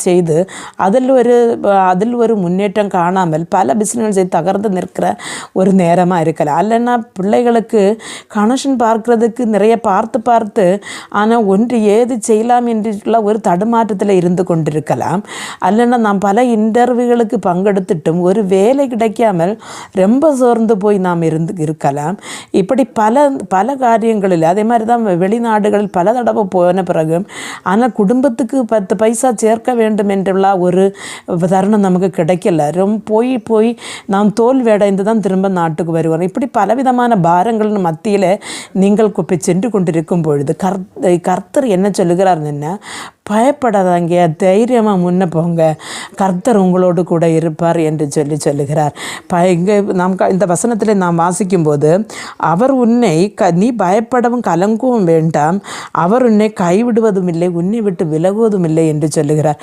செய்து அதில் ஒரு முன்னேற்றம் காணாமல் பல பிஸ்னஸ் செய்து தகர்ந்து நிற்கிற ஒரு நேரமாக இருக்கலாம். அல்லைன்னா பிள்ளைகளுக்கு கனெக்ஷன் பார்க்குறதுக்கு நிறைய பார்த்து ஆனால் ஒன்று ஏது செய்யலாம் என்றுள்ள ஒரு தடுமாற்றத்தில் இருந்து கொண்டிருக்கலாம். அல்லைன்னா நாம் பல இன்டர்வியூகளுக்கு பங்கெடுத்துட்டும் ஒரு வேலை கிடைக்காமல் ரொம்ப சோர்ந்து போய் நாம் இருக்கலாம். இப்படி பல காரியங்களில் அதே மாதிரி தான் வெளிநாடுகளில் பல தடவை போன பிறகு ஆனால் குடும்பத்துக்கு 10 பைசா சேர்க்க வேண்டும் என்றுள்ள ஒரு தருணம் நமக்கு கிடைக்கல. ரொம்ப போய் நாம் தோல்வி அடைந்து தான் திரும்ப நாட்டுக்கு வருவோம். இப்படி பலவிதமான பாரங்களின் மத்தியில் நீங்கள் சென்று கொண்டிருக்கும் பொழுது கர்த்தர் என்ன சொல்லுகிறாருன்னா, பயப்படாதாங்க, தைரியமாக முன்ன போங்க, கர்த்தர் உங்களோடு கூட இருப்பார் என்று சொல்லுகிறார். இங்கே நாம் இந்த வசனத்தில் நாம் வாசிக்கும்போது, அவர் உன்னை நீ பயப்படவும் கலங்கவும் வேண்டாம், அவர் உன்னை கைவிடுவதும் இல்லை, உன்னை விட்டு விலகுவதும் இல்லை என்று சொல்லுகிறார்.